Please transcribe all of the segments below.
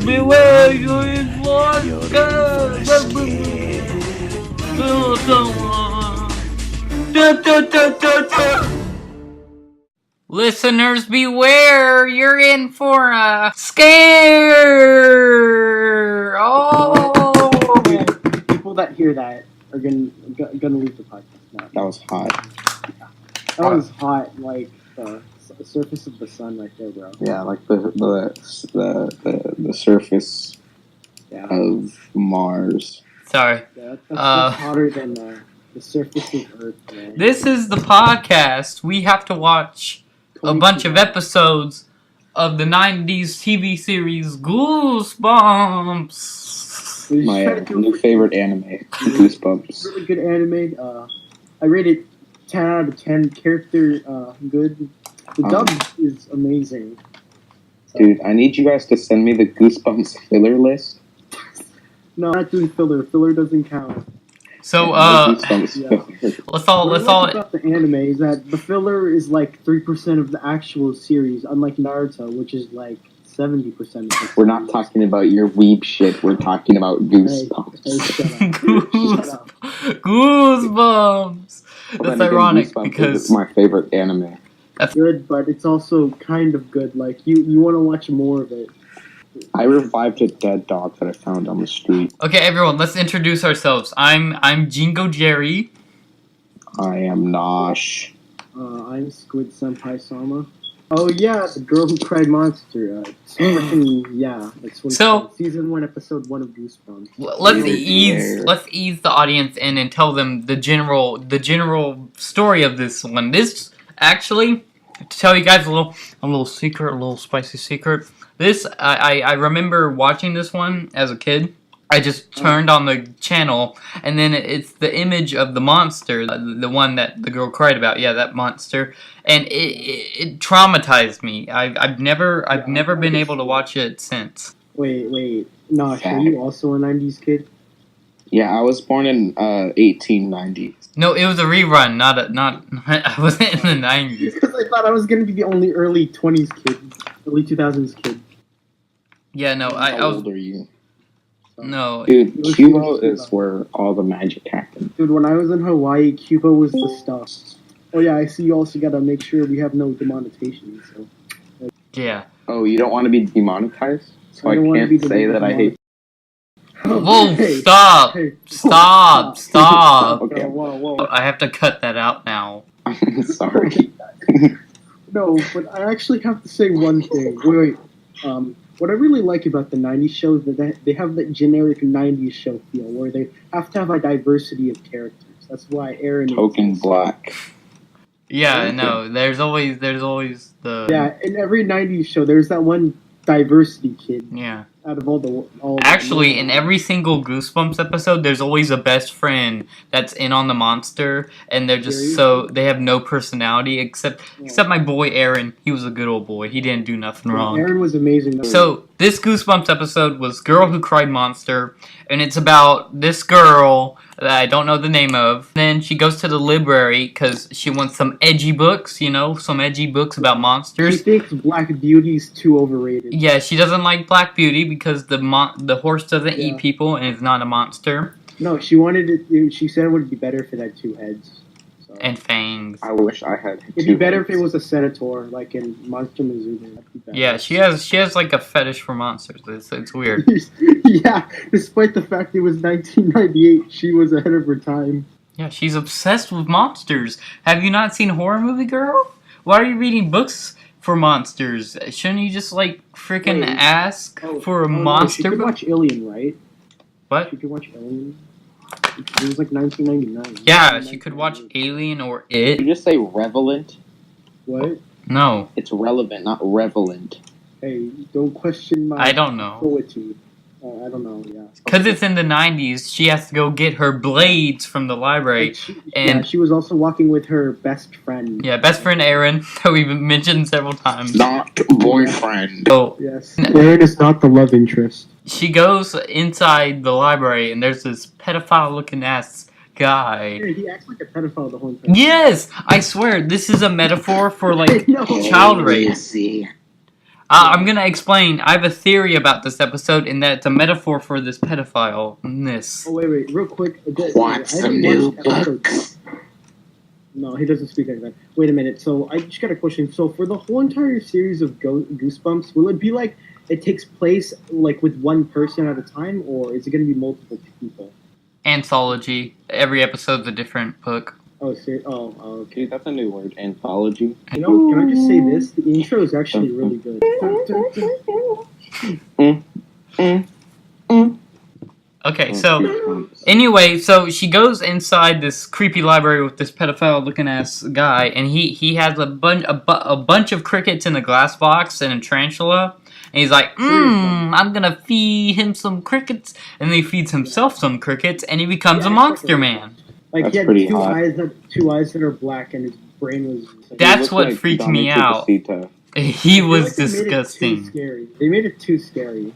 Beware, you're in vodka. Listeners, beware! You're in for a scare! Oh! People that hear that are gonna leave the podcast now. That was hot. That was hot, like the surface of the sun right there, bro. Yeah, like the surface of Mars. Sorry. Yeah, that's hotter than the surface of Earth, man. This is the podcast. We have to watch a bunch of episodes of the 90s TV series Goosebumps. My new favorite anime, Goosebumps. Really good anime. I rated 10 out of 10. Character good. The dub is amazing. So, dude, I need you guys to send me the Goosebumps filler list. No, I'm not doing filler. Filler doesn't count. So, let's all. About the anime is that the filler is like 3% of the actual series, unlike Naruto, which is like 70% of the series. We're not talking about your weeb shit. We're talking about Goosebumps. Hey, shut up. Goosebumps. That's ironic because it's my favorite anime. That's good, but it's also kind of good. Like you want to watch more of it. I revived a dead dog that I found on the street. Okay, everyone, let's introduce ourselves. I'm Jingo Jerry. I am Nosh. I'm Squid Senpai Sama. Oh yeah, the girl who cried monster. That's what So, season 1, episode 1 of Goosebumps. Let's ease the audience in and tell them the general story of this one. This actually, to tell you guys a little secret, a little spicy secret. This, I remember watching this one as a kid. I just turned on the channel, and then it's the image of the monster, the one that the girl cried about. Yeah, that monster, and it traumatized me. I've never been able to watch it since. Wait, Nosh, are you also a 90s kid? Yeah, I was born in 1890. No, it was a rerun, not. I wasn't in the 90s. Because I thought I was gonna be the only early 20s kid, early 2000s kid. Yeah, no, I was. How old are you? No. Dude, Cuba is where all the magic happens. Dude, when I was in Hawaii, Cuba was the stuff. Oh yeah, I see you also gotta make sure we have no demonetization, so. Yeah. Oh, you don't want to be demonetized? So I can't say that I hate... Whoa, Hey, stop! hey, Stop! Okay. Whoa. I have to cut that out now. I'm sorry. No, but I actually have to say one thing. Wait. What I really like about the 90s shows is that they have that generic 90s show feel, where they have to have a diversity of characters. That's why Aaron Token black. Yeah, no, there's always the... Yeah, in every 90s show, there's that one diversity kid. Yeah. Out of all Actually, in every single Goosebumps episode, there's always a best friend that's in on the monster, and they're just they have no personality except my boy Aaron. He was a good old boy. He didn't do nothing wrong. Aaron was amazing. So this Goosebumps episode was Girl Who Cried Monster, and it's about this girl that I don't know the name of. Then she goes to the library because she wants some edgy books, some edgy books about monsters. She thinks Black Beauty's too overrated. Yeah, she doesn't like Black Beauty because the horse doesn't eat people and is not a monster. No, she wanted it. She said it would be better if it had 2 heads. So. And fangs. I wish I had. It'd be better if it was a senator, like in Monster Missouri. Yeah, she has like a fetish for monsters. It's weird. Yeah, despite the fact it was 1998, she was ahead of her time. Yeah, she's obsessed with monsters. Have you not seen Horror Movie Girl? Why are you reading books for monsters? Shouldn't you just like freaking ask for a monster book? She could book? watch Alien, right? What? She could watch Alien. It was like 1999. Yeah, she could watch Alien or It. Did you just say relevant? What? No. It's relevant, not relevant. Hey, don't question my I don't know. poetry. I don't know, yeah. Because it's in the 90s, she has to go get her blades from the library. And she was also walking with her best friend. Yeah, best friend Aaron, that we've mentioned several times. Not boyfriend. Oh, yes. Aaron is not the love interest. She goes inside the library, and there's this pedophile-looking ass guy. Yeah, he acts like a pedophile the whole time. Yes! I swear, this is a metaphor for, like, child rape. I'm gonna explain. I have a theory about this episode, and that it's a metaphor for this pedophile-ness. Oh, wait, real quick. What's the new book? No, he doesn't speak like that. Wait a minute. So, I just got a question. So, for the whole entire series of Goosebumps, will it be like it takes place like with one person at a time, or is it going to be multiple people? Anthology. Every episode's a different book. Oh, okay. Dude, that's a new word. Anthology. You know, can I just say this? The intro is actually really good. Okay, so anyway, so she goes inside this creepy library with this pedophile-looking ass guy, and he has a bunch of crickets in a glass box and a tarantula, and he's like, I'm gonna feed him some crickets, and then he feeds himself some crickets, and he becomes a monster man. Like he had two eyes that are black, and his brain was. That's what freaked me out. He was disgusting. They made it too scary.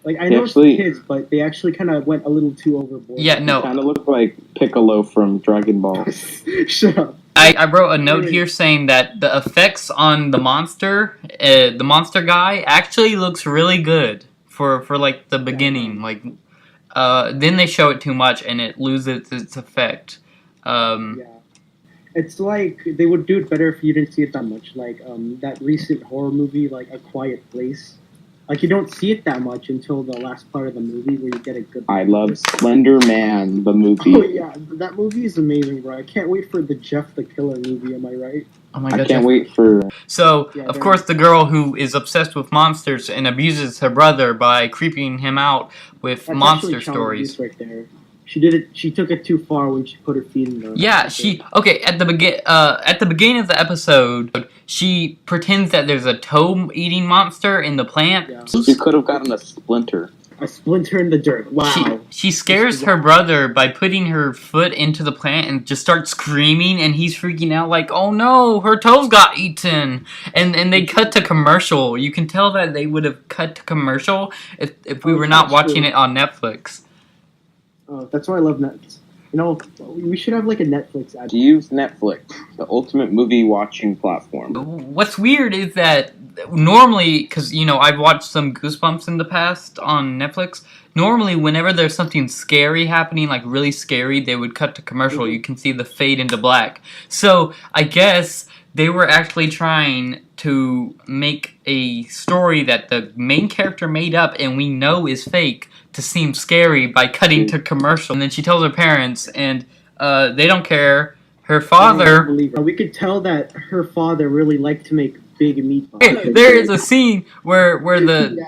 Like, I know it's the kids, but they actually kind of went a little too overboard. Yeah, no. It kind of looked like Piccolo from Dragon Ball. Shut up. I wrote a note here saying that the effects on the monster guy, actually looks really good for like the beginning. Like, then they show it too much and it loses its effect. Yeah. It's like they would do it better if you didn't see it that much. Like that recent horror movie, like A Quiet Place. Like, you don't see it that much until the last part of the movie where you get a good... I love Slender Man, the movie. Oh, yeah. That movie is amazing, bro. I can't wait for the Jeff the Killer movie, am I right? Oh my god, I can't wait for... So, yeah, of course, the girl who is obsessed with monsters and abuses her brother by creeping him out with monster stories. Right there. She did it. She took it too far when she put her feet in the... Yeah, at the beginning of the episode, she pretends that there's a toe-eating monster in the plant. Yeah. She could have gotten a splinter. A splinter in the dirt. Wow. She scares her brother by putting her foot into the plant and just starts screaming, and he's freaking out like, oh no, her toes got eaten. And they cut to commercial. You can tell that they would have cut to commercial if we were not watching it on Netflix. Oh, that's why I love Netflix. You know, we should have like a Netflix ad. Use Netflix, the ultimate movie watching platform. What's weird is that normally, because, you know, I've watched some Goosebumps in the past on Netflix. Normally, whenever there's something scary happening, like really scary, they would cut to commercial. You can see the fade into black. So, I guess they were actually trying to make a story that the main character made up and we know is fake to seem scary by cutting to commercial. And then she tells her parents, and they don't care. Her father... We could tell that her father really liked to make big meatballs. Hey, there is a scene where the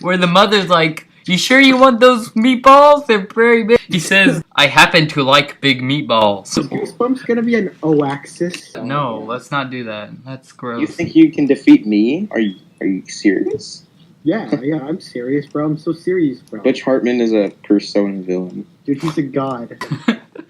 where the mother's like, you sure you want those meatballs? They're very big. He says, I happen to like big meatballs. Is Goosebumps gonna be an O-axis? No, let's not do that. That's gross. You think you can defeat me? Are you serious? Yeah, I'm serious, bro. I'm so serious, bro. Butch Hartman is a Persona villain. Dude, he's a god.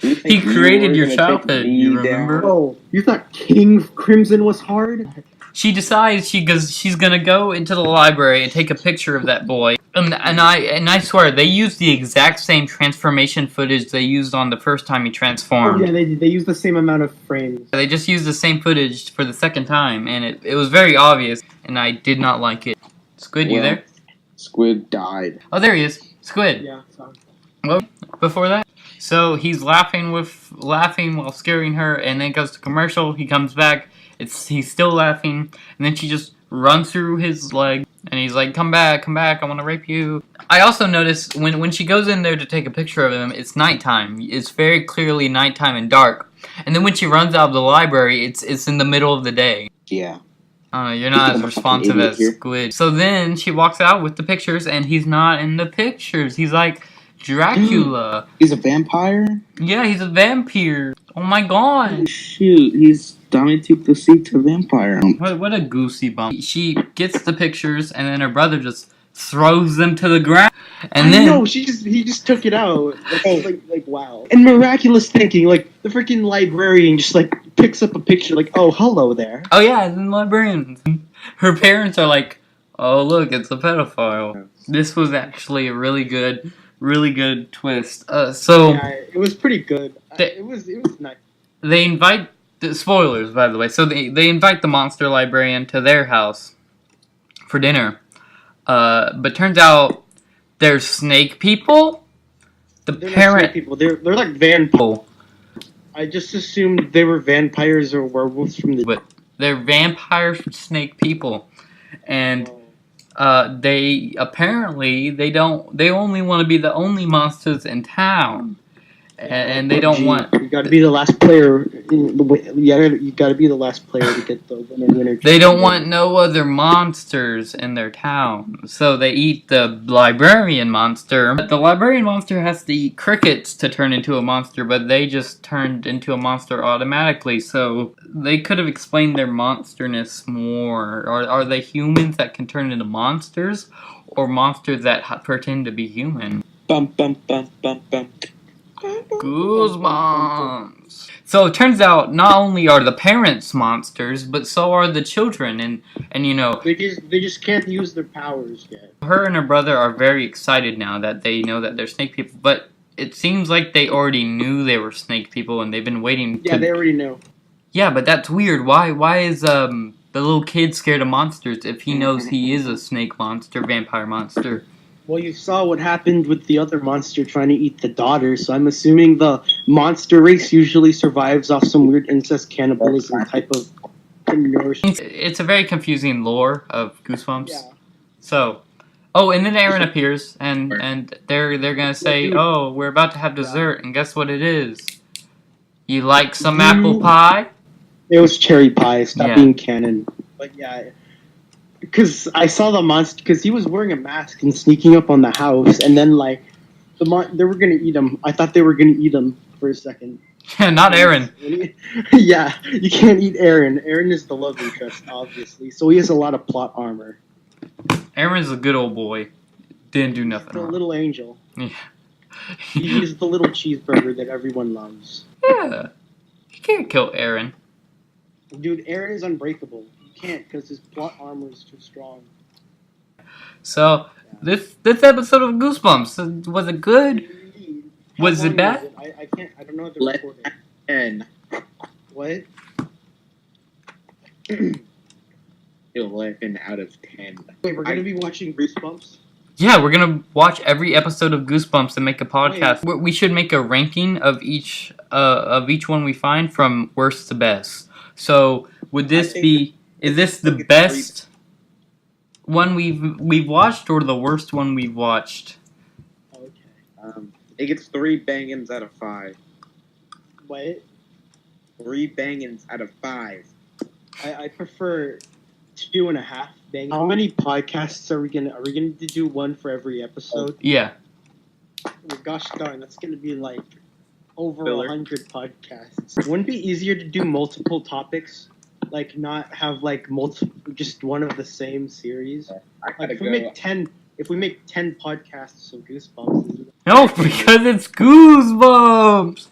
He created your childhood, you remember? Oh, you thought King Crimson was hard? She decides she's gonna go into the library and take a picture of that boy. And I swear, they used the exact same transformation footage they used on the first time he transformed. Oh, yeah, they used the same amount of frames. They just used the same footage for the second time, and it was very obvious, and I did not like it. Squid, you there? Squid died. Oh, there he is. Squid. Yeah, sorry. Well, before that. So he's laughing while scaring her, and then it goes to commercial. He comes back. He's still laughing, and then she just runs through his leg, and he's like, come back, I want to rape you. I also noticed when she goes in there to take a picture of him, it's nighttime. It's very clearly nighttime and dark. And then when she runs out of the library, it's in the middle of the day. Yeah. You're not as responsive as Squid. So then she walks out with the pictures, and he's not in the pictures. He's like Dracula. He's a vampire? Yeah, he's a vampire. Oh my god. Shoot, he's Dominic the Secret Vampire. What a goosey bump. She gets the pictures, and then her brother just throws them to the ground. And then no, he just took it out. Like wow. And miraculous thinking, like the freaking librarian just like picks up a picture, like, oh, hello there. Oh yeah, and then librarians. Her parents are like, oh look, it's a pedophile. This was actually a really good twist. So yeah, it was pretty good. It was nice. They invite spoilers, by the way. So they invite the monster librarian to their house for dinner. But turns out they're snake people. They're not snake people. They're like vampires. I just assumed they were vampires or werewolves from the. But they're vampire snake people, and they apparently they only want to be the only monsters in town, and they don't want. You got to be the last player. You got to be the last player to get the winner. They don't want no other monsters in their town, so they eat the librarian monster. But the librarian monster has to eat crickets to turn into a monster, but they just turned into a monster automatically. So they could have explained their monsterness more. Are they humans that can turn into monsters, or monsters that pretend to be human? Bum bum bum bum bum. Goosebumps. So it turns out not only are the parents monsters, but so are the children, and you know they just can't use their powers yet. Her and her brother are very excited now that they know that they're snake people, but it seems like they already knew they were snake people and they've been waiting. Yeah, they already know. Yeah, but that's weird. Why is the little kid scared of monsters if he knows he is a snake monster, vampire monster? Well, you saw what happened with the other monster trying to eat the daughter, so I'm assuming the monster race usually survives off some weird incest cannibalism type of nourishment. It's a very confusing lore of Goosebumps. Yeah. So, and then Aaron appears, and they're gonna say, oh, we're about to have dessert, and guess what it is? You like some apple pie? It was cherry pie. Stop being canon. But yeah. Because I saw the monster, because he was wearing a mask and sneaking up on the house, and then, like, they were going to eat him. I thought they were going to eat him for a second. Yeah, not Aaron. Yeah, you can't eat Aaron. Aaron is the love interest, obviously, so he has a lot of plot armor. Aaron's a good old boy. Didn't do nothing wrong. The little angel. Yeah. He is the little cheeseburger that everyone loves. Yeah. You can't kill Aaron. Dude, Aaron is unbreakable. Can't because his plot armor is too strong. So this episode of Goosebumps, was it good? Was it bad? I can't. I don't know if they're recording. 10. What? 11 out of 10. Wait, we're gonna be watching Goosebumps. Yeah, we're gonna watch every episode of Goosebumps and make a podcast. Wait. We should make a ranking of each one we find from worst to best. So would this be? Is this the best one we've watched, or the worst one we've watched? Okay. It gets 3 bangins out of 5. What? 3 bangins out of 5. I prefer 2.5 bangins. How many podcasts are we gonna do one for every episode? Yeah. Oh, gosh darn, that's gonna be like over 100 podcasts. Wouldn't it be easier to do multiple topics? Like, not have, like, just one of the same series. Like, if we make 10 podcasts of Goosebumps... No, because it's Goosebumps!